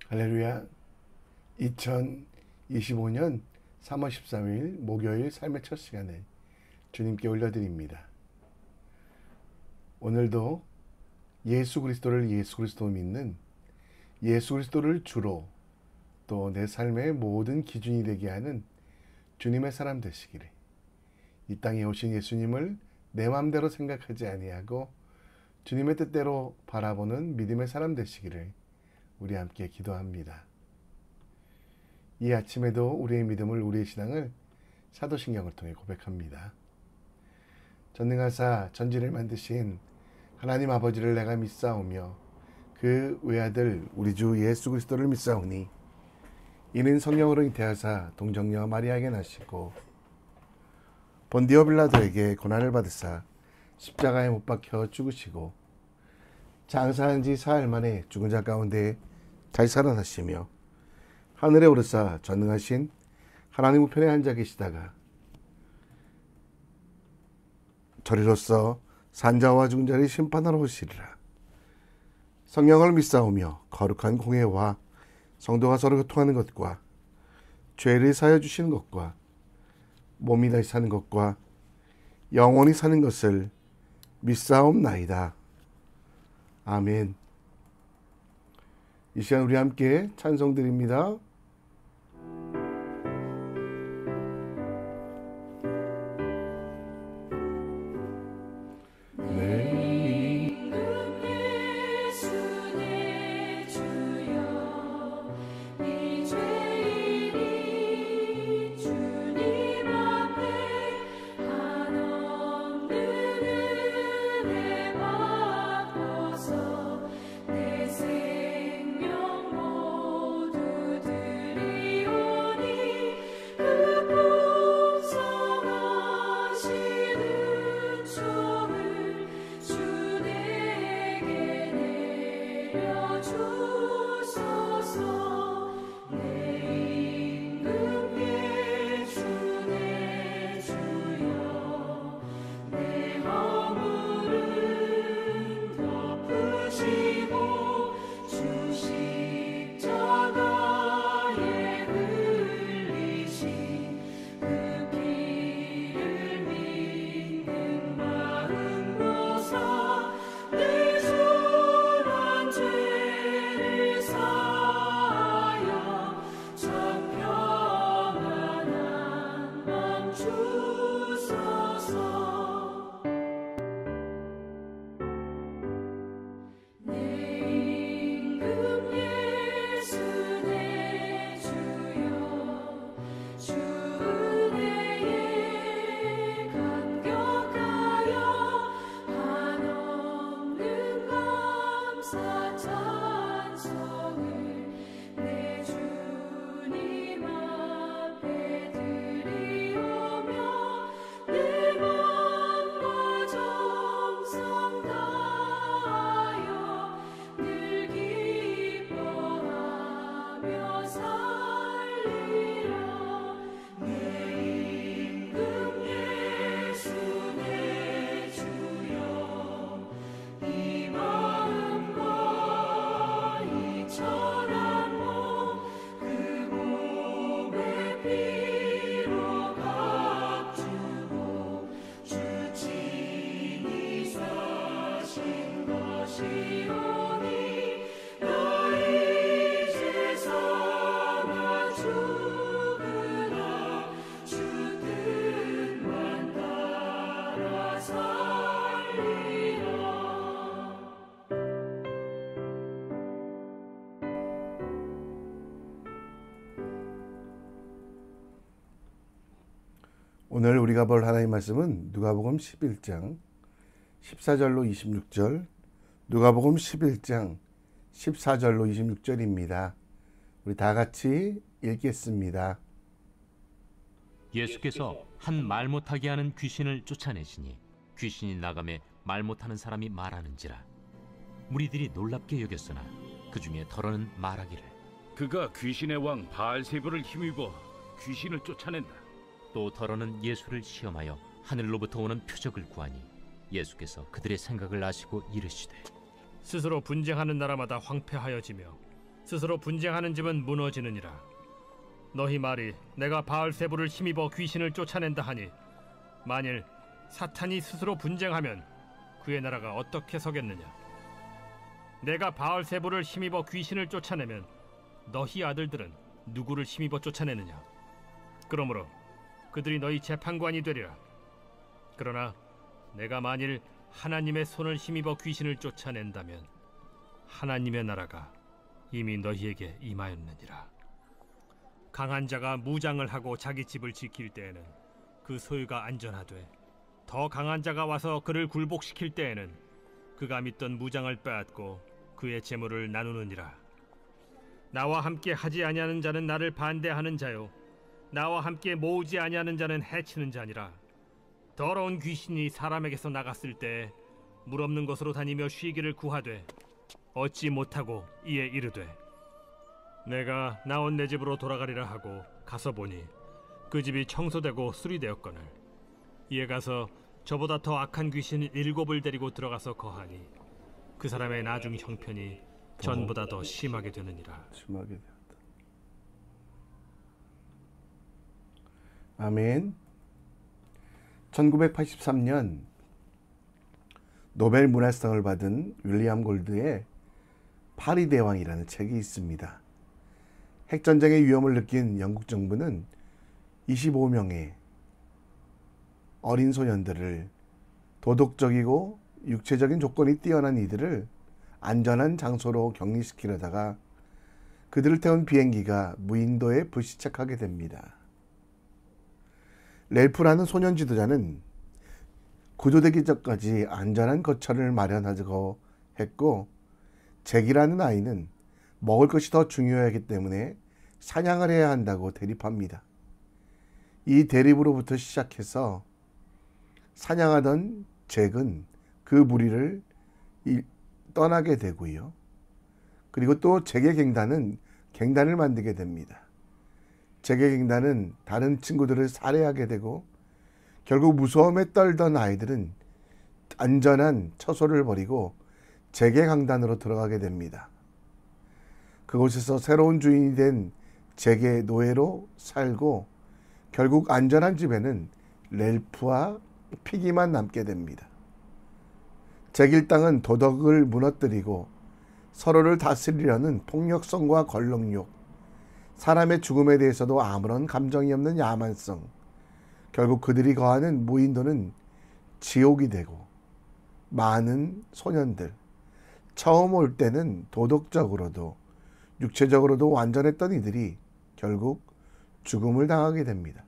할렐루야. 2025년 3월 13일 목요일 삶의 첫 시간을 주님께 올려드립니다. 오늘도 예수 그리스도를 예수 그리스도 믿는, 예수 그리스도를 주로 또 내 삶의 모든 기준이 되게 하는 주님의 사람 되시기를, 이 땅에 오신 예수님을 내 마음대로 생각하지 아니하고 주님의 뜻대로 바라보는 믿음의 사람 되시기를 우리 함께 기도합니다. 이 아침에도 우리의 믿음을, 우리의 신앙을 사도신경을 통해 고백합니다. 전능하사 전지를 만드신 하나님 아버지를 내가 믿사오며 그 외아들 우리 주 예수 그리스도를 믿사오니 이는 성령으로 잉태하사 동정녀 마리아에게 나시고 본디오 빌라도에게 고난을 받으사 십자가에 못 박혀 죽으시고 장사한 지 사흘 만에 죽은 자 가운데 다시 살아나시며 하늘에 오르사 전능하신 하나님 우편에 앉아 계시다가 저리로서 산자와 죽은 자를 심판하러 오시리라. 성령을 믿사오며 거룩한 공회와 성도가 서로 교통하는 것과 죄를 사하여 주시는 것과 몸이 다시 사는 것과 영원히 사는 것을 믿사옵나이다. 아멘. 이 시간 우리 함께 찬송드립니다. 오늘 우리가 볼 하나님의 말씀은 누가복음 11장 14절로 26절, 누가복음 11장 14절로 26절입니다. 우리 다 같이 읽겠습니다. 예수께서 한 말 못하게 하는 귀신을 쫓아내시니 귀신이 나가매 말 못하는 사람이 말하는지라. 무리들이 놀랍게 여겼으나 그 중에 더러는 말하기를 그가 귀신의 왕 바알세불을 힘입어 귀신을 쫓아낸다. 또 더러는 예수를 시험하여 하늘로부터 오는 표적을 구하니 예수께서 그들의 생각을 아시고 이르시되 스스로 분쟁하는 나라마다 황폐하여지며 스스로 분쟁하는 집은 무너지느니라. 너희 말이 내가 바알세불을 힘입어 귀신을 쫓아낸다 하니 만일 사탄이 스스로 분쟁하면 그의 나라가 어떻게 서겠느냐? 내가 바알세불을 힘입어 귀신을 쫓아내면 너희 아들들은 누구를 힘입어 쫓아내느냐? 그러므로 그들이 너희 재판관이 되리라. 그러나 내가 만일 하나님의 손을 힘입어 귀신을 쫓아낸다면 하나님의 나라가 이미 너희에게 임하였느니라. 강한 자가 무장을 하고 자기 집을 지킬 때에는 그 소유가 안전하되 더 강한 자가 와서 그를 굴복시킬 때에는 그가 믿던 무장을 빼앗고 그의 재물을 나누느니라. 나와 함께 하지 아니하는 자는 나를 반대하는 자요 나와 함께 모으지 아니하는 자는 해치는 자니라. 더러운 귀신이 사람에게서 나갔을 때 물 없는 곳으로 다니며 쉬기를 구하되 얻지 못하고 이에 이르되 내가 나온 내 집으로 돌아가리라 하고 가서 보니 그 집이 청소되고 수리되었거늘 이에 가서 저보다 더 악한 귀신 7을 데리고 들어가서 거하니 그 사람의 나중 형편이 전보다 더 심하게 되느니라. 심하게 되었다. 아멘. 1983년 노벨 문학상을 받은 윌리엄 골드의 파리 대왕이라는 책이 있습니다. 핵전쟁의 위험을 느낀 영국 정부는 25명의 어린 소년들을 도덕적이고 육체적인 조건이 뛰어난 이들을 안전한 장소로 격리시키려다가 그들을 태운 비행기가 무인도에 불시착하게 됩니다. 렐프라는 소년 지도자는 구조되기 전까지 안전한 거처를 마련하자고 했고 잭이라는 아이는 먹을 것이 더 중요하기 때문에 사냥을 해야 한다고 대립합니다. 이 대립으로부터 시작해서 사냥하던 잭은 그 무리를 떠나게 되고요. 그리고 또 잭의 갱단을 만들게 됩니다. 잭의 갱단은 다른 친구들을 살해하게 되고 결국 무서움에 떨던 아이들은 안전한 처소를 버리고 잭의 강단으로 들어가게 됩니다. 그곳에서 새로운 주인이 된 잭의 노예로 살고 결국 안전한 집에는 렐프와 피기만 남게 됩니다. 잭 일당은 도덕을 무너뜨리고 서로를 다스리려는 폭력성과 걸렁욕, 사람의 죽음에 대해서도 아무런 감정이 없는 야만성, 결국 그들이 거하는 무인도는 지옥이 되고 많은 소년들, 처음 올 때는 도덕적으로도 육체적으로도 완전했던 이들이 결국 죽음을 당하게 됩니다.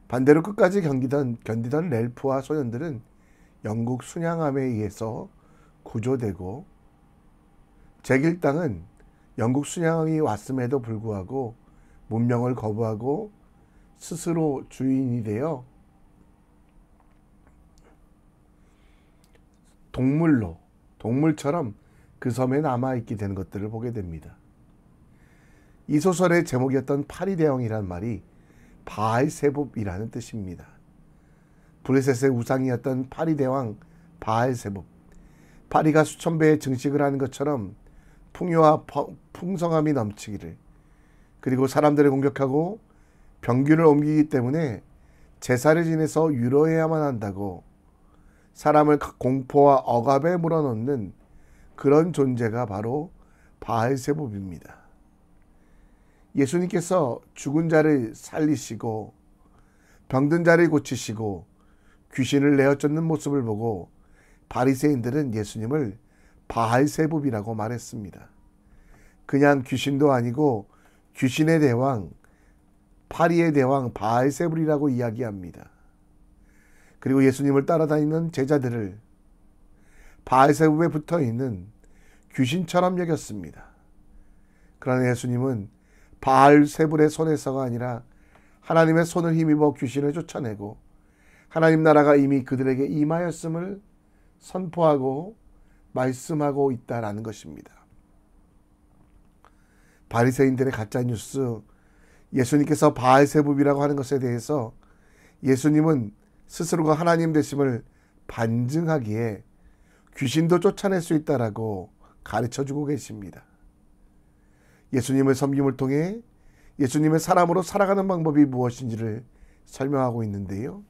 반대로 끝까지 견디던 렐프와 소년들은 영국 순양함에 의해서 구조되고 잭 일당은 영국 순양함이 왔음에도 불구하고 문명을 거부하고 스스로 주인이 되어 동물처럼 그 섬에 남아있게 되는 것들을 보게 됩니다. 이 소설의 제목이었던 파리 대왕이란 말이 바알세붑이라는 뜻입니다. 브레셋의 우상이었던 파리 대왕 바알세붑, 파리가 수천 배의 증식을 하는 것처럼 풍요와 풍성함이 넘치기를, 그리고 사람들을 공격하고 병균을 옮기기 때문에 제사를 지내서 유로해야만 한다고 사람을 공포와 억압에 몰아넣는 그런 존재가 바로 바알세붑입니다. 예수님께서 죽은 자를 살리시고 병든 자를 고치시고 귀신을 내어쫓는 모습을 보고 바리새인들은 예수님을 바알세붑이라고 말했습니다. 그냥 귀신도 아니고 귀신의 대왕, 파리의 대왕 바알세불이라고 이야기합니다. 그리고 예수님을 따라다니는 제자들을 바알세불에 붙어있는 귀신처럼 여겼습니다. 그러나 예수님은 바알세불의 손에서가 아니라 하나님의 손을 힘입어 귀신을 쫓아내고 하나님 나라가 이미 그들에게 임하였음을 선포하고 말씀하고 있다라는 것입니다. 바리새인들의 가짜뉴스, 예수님께서 바알세붑이라고 하는 것에 대해서 예수님은 스스로가 하나님 되심을 반증하기에 귀신도 쫓아낼 수 있다라고 가르쳐주고 계십니다. 예수님의 섬김을 통해 예수님의 사람으로 살아가는 방법이 무엇인지를 설명하고 있는데요.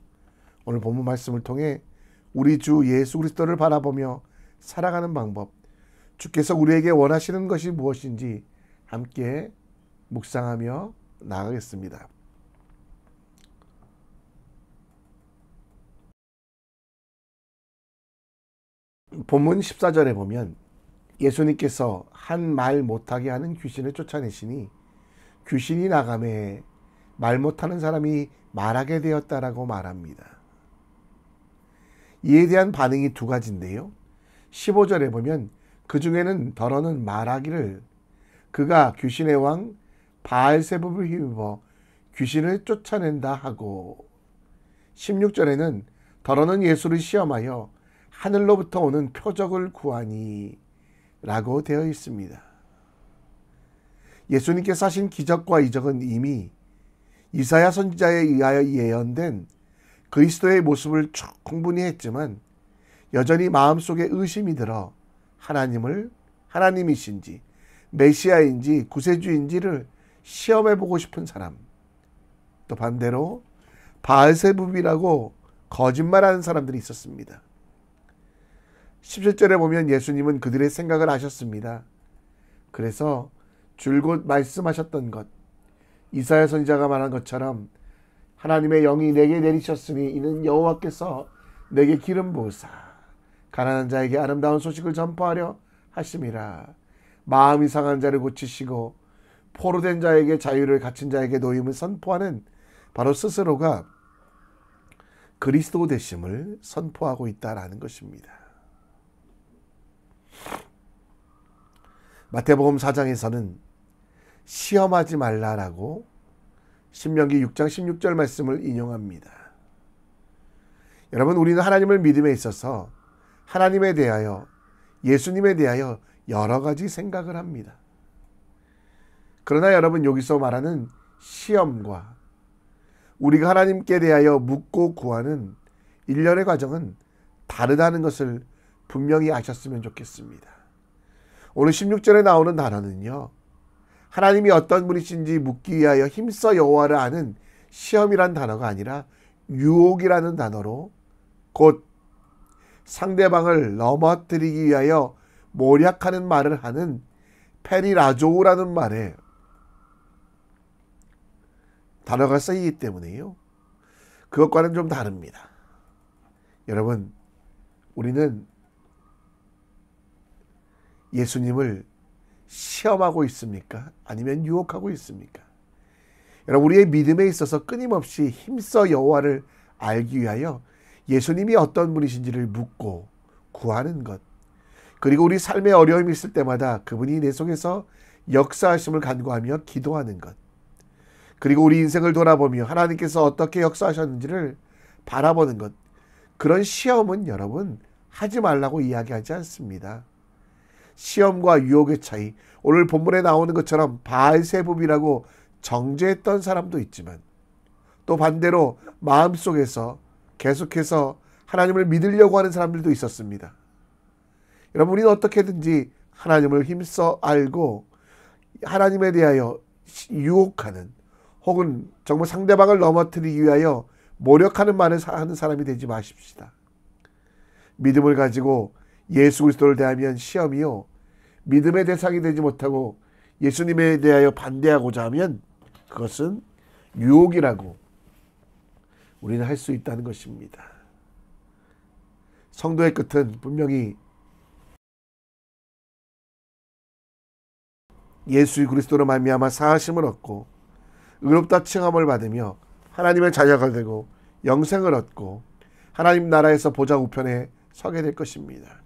오늘 본문 말씀을 통해 우리 주 예수 그리스도를 바라보며 살아가는 방법, 주께서 우리에게 원하시는 것이 무엇인지 함께 묵상하며 나아가겠습니다. 본문 14절에 보면 예수님께서 한 말 못하게 하는 귀신을 쫓아내시니 귀신이 나가매 말 못하는 사람이 말하게 되었다라고 말합니다. 이에 대한 반응이 두 가지인데요. 15절에 보면 그 중에는 더러는 말하기를 그가 귀신의 왕 바알세불을 힘입어 귀신을 쫓아낸다 하고, 16절에는 더러는 예수를 시험하여 하늘로부터 오는 표적을 구하니 라고 되어 있습니다. 예수님께서 하신 기적과 이적은 이미 이사야 선지자에 의하여 예언된 그리스도의 모습을 충분히 했지만 여전히 마음속에 의심이 들어 하나님이신지 메시아인지 구세주인지를 시험해보고 싶은 사람, 또 반대로 바알세불이라고 거짓말하는 사람들이 있었습니다. 17절에 보면 예수님은 그들의 생각을 아셨습니다. 그래서 줄곧 말씀하셨던 것, 이사야 선지자가 말한 것처럼 하나님의 영이 내게 내리셨으니 이는 여호와께서 내게 기름 부으사 가난한 자에게 아름다운 소식을 전파하려 하심이라. 마음이 상한 자를 고치시고 포로된 자에게 자유를, 갇힌 자에게 노임을 선포하는 바로 스스로가 그리스도 되심을 선포하고 있다라는 것입니다. 마태복음 4장에서는 시험하지 말라라고 신명기 6장 16절 말씀을 인용합니다. 여러분, 우리는 하나님을 믿음에 있어서 하나님에 대하여, 예수님에 대하여 여러 가지 생각을 합니다. 그러나 여러분, 여기서 말하는 시험과 우리가 하나님께 대하여 묻고 구하는 일련의 과정은 다르다는 것을 분명히 아셨으면 좋겠습니다. 오늘 16절에 나오는 단어는요, 하나님이 어떤 분이신지 묻기 위하여 힘써 여호와를 아는 시험이란 단어가 아니라 유혹이라는 단어로 곧 상대방을 넘어뜨리기 위하여 모략하는 말을 하는 페리라조우라는 말에 단어가 쓰이기 때문에요, 그것과는 좀 다릅니다. 여러분, 우리는 예수님을 시험하고 있습니까? 아니면 유혹하고 있습니까? 여러분, 우리의 믿음에 있어서 끊임없이 힘써 여호와를 알기 위하여 예수님이 어떤 분이신지를 묻고 구하는 것, 그리고 우리 삶에 어려움이 있을 때마다 그분이 내 속에서 역사하심을 간구하며 기도하는 것, 그리고 우리 인생을 돌아보며 하나님께서 어떻게 역사하셨는지를 바라보는 것, 그런 시험은 여러분 하지 말라고 이야기하지 않습니다. 시험과 유혹의 차이, 오늘 본문에 나오는 것처럼 바알세불이라고 정죄했던 사람도 있지만 또 반대로 마음속에서 계속해서 하나님을 믿으려고 하는 사람들도 있었습니다. 여러분, 우리는 어떻게든지 하나님을 힘써 알고 하나님에 대하여 유혹하는, 혹은 정말 상대방을 넘어뜨리기 위하여 모략하는 말을 하는 사람이 되지 마십시다. 믿음을 가지고 예수 그리스도를 대하면 시험이요, 믿음의 대상이 되지 못하고 예수님에 대하여 반대하고자 하면 그것은 유혹이라고 우리는 할 수 있다는 것입니다. 성도의 끝은 분명히 예수 그리스도로 말미암아 사하심을 얻고 의롭다 칭함을 받으며 하나님의 자녀가 되고 영생을 얻고 하나님 나라에서 보좌 우편에 서게 될 것입니다.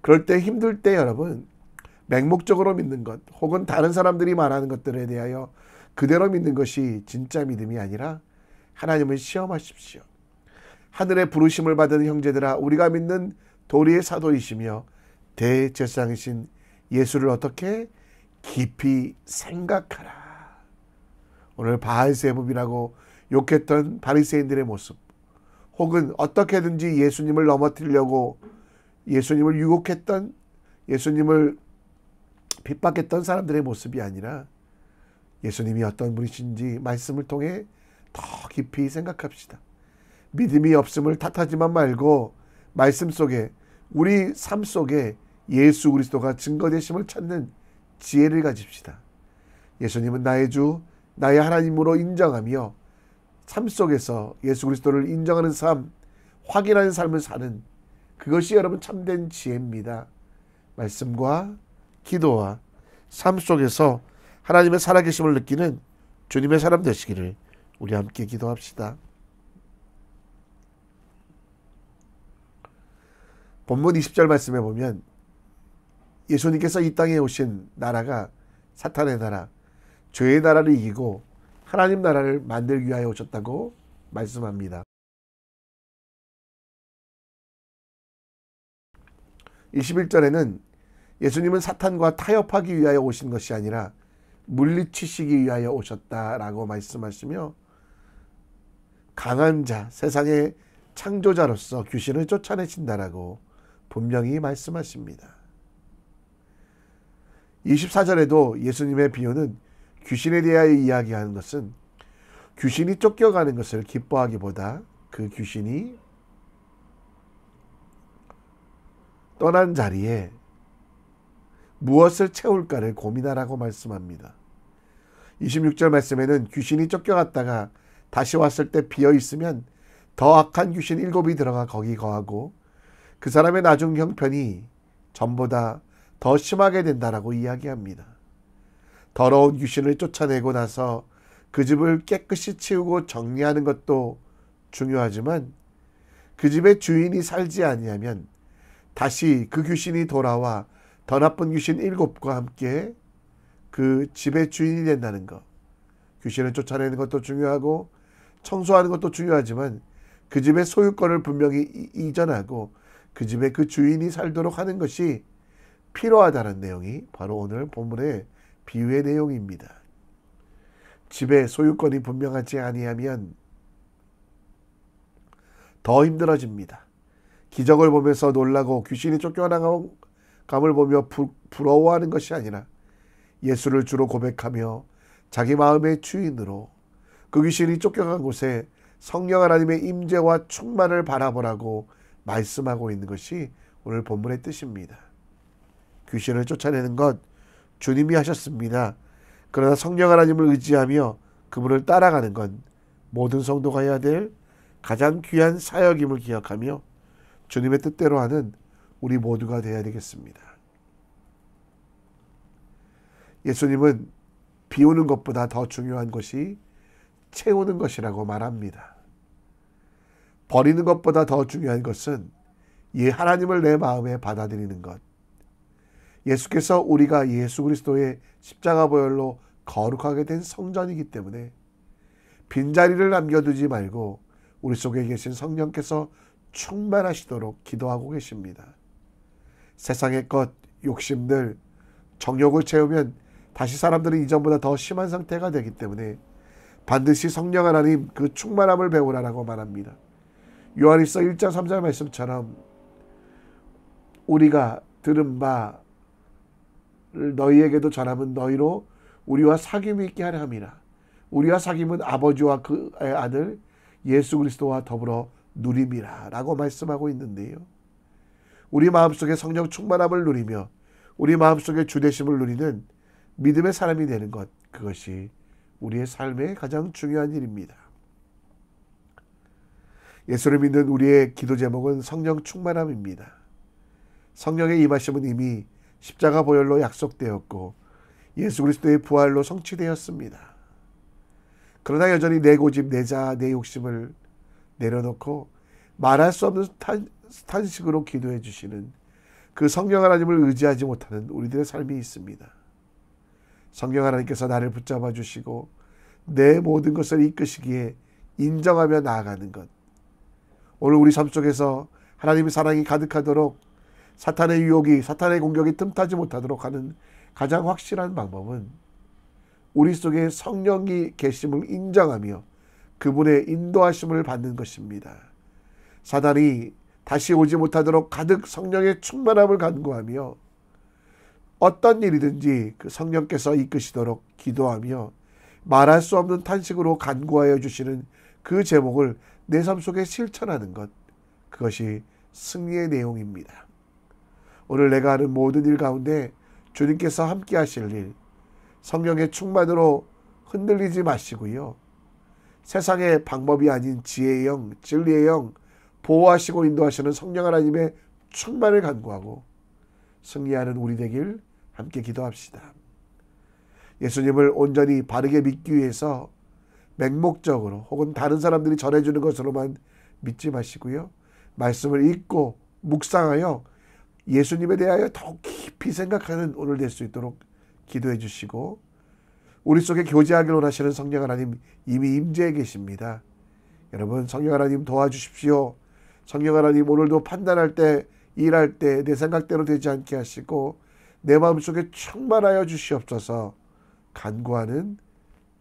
그럴 때, 힘들 때 여러분, 맹목적으로 믿는 것, 혹은 다른 사람들이 말하는 것들에 대하여 그대로 믿는 것이 진짜 믿음이 아니라 하나님을 시험하십시오. 하늘의 부르심을 받은 형제들아, 우리가 믿는 도리의 사도이시며 대제사장이신 예수를 어떻게 깊이 생각하라. 오늘 바알세불이라고 욕했던 바리새인들의 모습, 혹은 어떻게든지 예수님을 넘어뜨리려고 예수님을 유혹했던, 예수님을 핍박했던 사람들의 모습이 아니라 예수님이 어떤 분이신지 말씀을 통해 더 깊이 생각합시다. 믿음이 없음을 탓하지만 말고 말씀 속에 우리 삶 속에 예수 그리스도가 증거되심을 찾는 지혜를 가집시다. 예수님은 나의 주, 나의 하나님으로 인정하며 삶 속에서 예수 그리스도를 인정하는 삶, 확인하는 삶을 사는 그것이 여러분 참된 지혜입니다. 말씀과 기도와 삶 속에서 하나님의 살아계심을 느끼는 주님의 사람 되시기를 우리 함께 기도합시다. 본문 20절 말씀에 보면 예수님께서 이 땅에 오신 나라가 사탄의 나라, 죄의 나라를 이기고 하나님 나라를 만들기 위하여 오셨다고 말씀합니다. 21절에는 예수님은 사탄과 타협하기 위하여 오신 것이 아니라 물리치시기 위하여 오셨다라고 말씀하시며 강한 자, 세상의 창조자로서 귀신을 쫓아내신다라고 분명히 말씀하십니다. 24절에도 예수님의 비유는 귀신에 대하여 이야기하는 것은 귀신이 쫓겨가는 것을 기뻐하기보다 그 귀신이 떠난 자리에 무엇을 채울까를 고민하라고 말씀합니다. 26절 말씀에는 귀신이 쫓겨갔다가 다시 왔을 때 비어있으면 더 악한 귀신 7이 들어가 거기 거하고 그 사람의 나중 형편이 전보다 더 심하게 된다라고 이야기합니다. 더러운 귀신을 쫓아내고 나서 그 집을 깨끗이 치우고 정리하는 것도 중요하지만 그 집의 주인이 살지 아니하면 다시 그 귀신이 돌아와 더 나쁜 귀신 7과 함께 그 집의 주인이 된다는 것. 귀신을 쫓아내는 것도 중요하고 청소하는 것도 중요하지만 그 집의 소유권을 분명히 이전하고 그 집에 그 주인이 살도록 하는 것이 필요하다는 내용이 바로 오늘 본문의 비유의 내용입니다. 집의 소유권이 분명하지 아니하면 더 힘들어집니다. 기적을 보면서 놀라고 귀신이 쫓겨나감을 보며 부러워하는 것이 아니라 예수를 주로 고백하며 자기 마음의 주인으로 그 귀신이 쫓겨간 곳에 성령 하나님의 임재와 충만을 바라보라고 말씀하고 있는 것이 오늘 본문의 뜻입니다. 귀신을 쫓아내는 것 주님이 하셨습니다. 그러나 성령 하나님을 의지하며 그분을 따라가는 건 모든 성도가 해야 될 가장 귀한 사역임을 기억하며 주님의 뜻대로 하는 우리 모두가 되어야 되겠습니다. 예수님은 비우는 것보다 더 중요한 것이 채우는 것이라고 말합니다. 버리는 것보다 더 중요한 것은 하나님을 내 마음에 받아들이는 것. 예수께서 우리가 예수 그리스도의 십자가 보혈로 거룩하게 된 성전이기 때문에 빈자리를 남겨두지 말고 우리 속에 계신 성령께서 충만하시도록 기도하고 계십니다. 세상의 것, 욕심들, 정욕을 채우면 다시 사람들은 이전보다 더 심한 상태가 되기 때문에 반드시 성령 하나님 그 충만함을 배우라라고 말합니다. 요한일서 1장 3절 말씀처럼 우리가 들은 바를 너희에게도 전하면 너희로 우리와 사귐이 있게 하려 함이라. 우리와 사귐은 아버지와 그의 아들 예수 그리스도와 더불어 누림이라 라고 말씀하고 있는데요. 우리 마음속에 성령 충만함을 누리며 우리 마음속에 주되심을 누리는 믿음의 사람이 되는 것, 그것이 우리의 삶의 가장 중요한 일입니다. 예수를 믿는 우리의 기도 제목은 성령 충만함입니다. 성령의 임하심은 이미 십자가 보혈로 약속되었고 예수 그리스도의 부활로 성취되었습니다. 그러나 여전히 내 고집, 내 자아, 내 욕심을 내려놓고 말할 수 없는 탄식으로 기도해 주시는 그 성령 하나님을 의지하지 못하는 우리들의 삶이 있습니다. 성령 하나님께서 나를 붙잡아 주시고 내 모든 것을 이끄시기에 인정하며 나아가는 것. 오늘 우리 삶 속에서 하나님의 사랑이 가득하도록 사탄의 유혹이, 사탄의 공격이 틈타지 못하도록 하는 가장 확실한 방법은 우리 속에 성령이 계심을 인정하며 그분의 인도하심을 받는 것입니다. 사단이 다시 오지 못하도록 가득 성령의 충만함을 간구하며 어떤 일이든지 그 성령께서 이끄시도록 기도하며 말할 수 없는 탄식으로 간구하여 주시는 그 제목을 내 삶 속에 실천하는 것, 그것이 승리의 내용입니다. 오늘 내가 하는 모든 일 가운데 주님께서 함께 하실 일, 성령의 충만으로 흔들리지 마시고요. 세상의 방법이 아닌 지혜의 영, 진리의 영, 보호하시고 인도하시는 성령 하나님의 충만을 간구하고 승리하는 우리 되길 함께 기도합시다. 예수님을 온전히 바르게 믿기 위해서 맹목적으로 혹은 다른 사람들이 전해주는 것으로만 믿지 마시고요. 말씀을 읽고 묵상하여 예수님에 대하여 더 깊이 생각하는 오늘 될 수 있도록 기도해 주시고, 우리 속에 교제하길 원하시는 성령 하나님 이미 임재해 계십니다. 여러분, 성령 하나님 도와주십시오. 성령 하나님 오늘도 판단할 때, 일할 때 내 생각대로 되지 않게 하시고 내 마음속에 충만하여 주시옵소서. 간구하는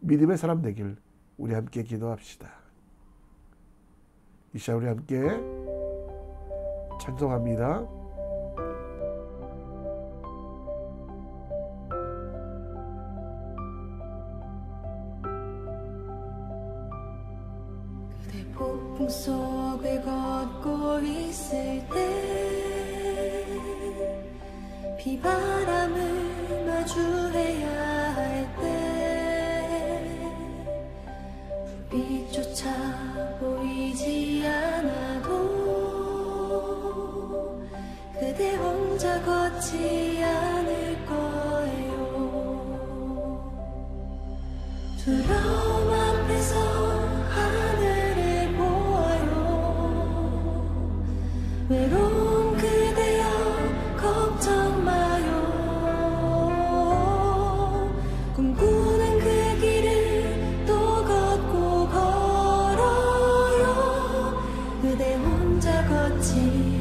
믿음의 사람 되길 우리 함께 기도합시다. 이 시간 우리 함께 찬송합니다. 그대 폭풍 속을 걷고 있을 때 비바람을 마주해야 할 때 불빛조차 보이지 않아도 그대 혼자 걷지 않을 거예요. 두려움 앞에서 하늘을 보아요. 외로운 그대여 걱정 마요. 꿈꾸는 그 길을 또 걷고 걸어요. 그대 혼자 걷지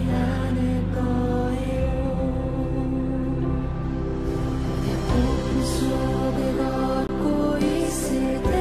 않을 거예요. 그대 폭풍 속을 걷고 있을 때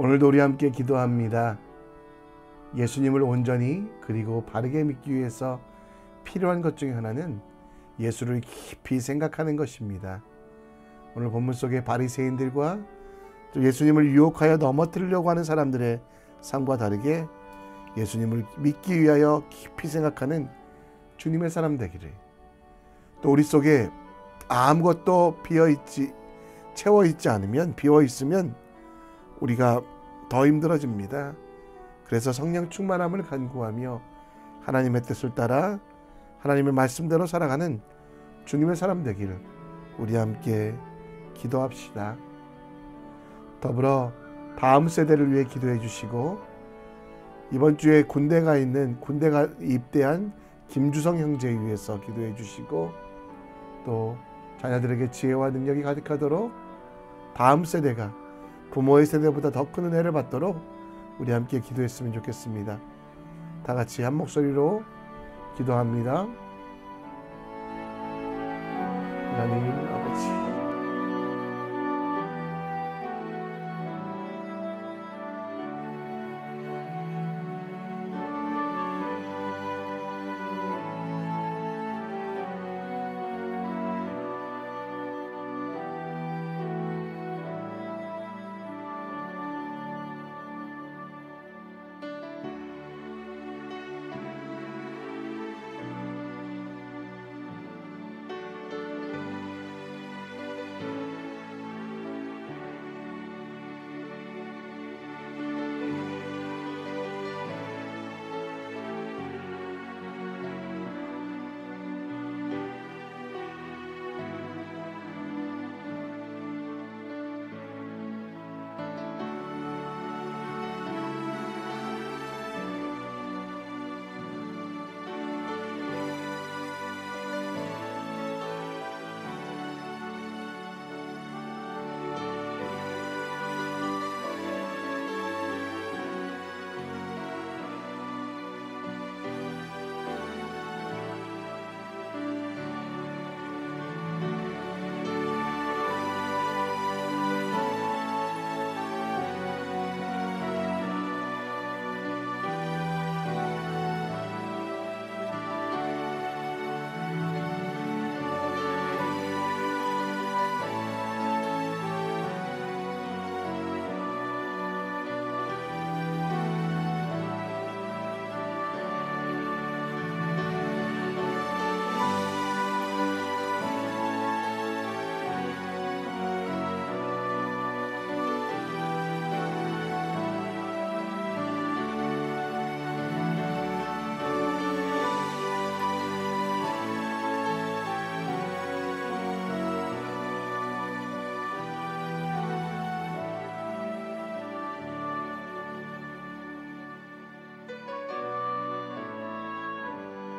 오늘도 우리 함께 기도합니다. 예수님을 온전히 그리고 바르게 믿기 위해서 필요한 것 중에 하나는 예수를 깊이 생각하는 것입니다. 오늘 본문 속의 바리새인들과 또 예수님을 유혹하여 넘어뜨리려고 하는 사람들의 삶과 다르게 예수님을 믿기 위하여 깊이 생각하는 주님의 사람 되기를, 또 우리 속에 아무것도 채워있지 않으면, 비어있으면 우리가 더 힘들어집니다. 그래서 성령 충만함을 간구하며 하나님의 뜻을 따라 하나님의 말씀대로 살아가는 주님의 사람 되기를 우리 함께 기도합시다. 더불어 다음 세대를 위해 기도해 주시고, 이번 주에 군대가 입대한 김주성 형제에 위해서 기도해 주시고, 또 자녀들에게 지혜와 능력이 가득하도록 다음 세대가 부모의 세대보다 더 큰 은혜를 받도록 우리 함께 기도했으면 좋겠습니다. 다 같이 한 목소리로 기도합니다. 하나님,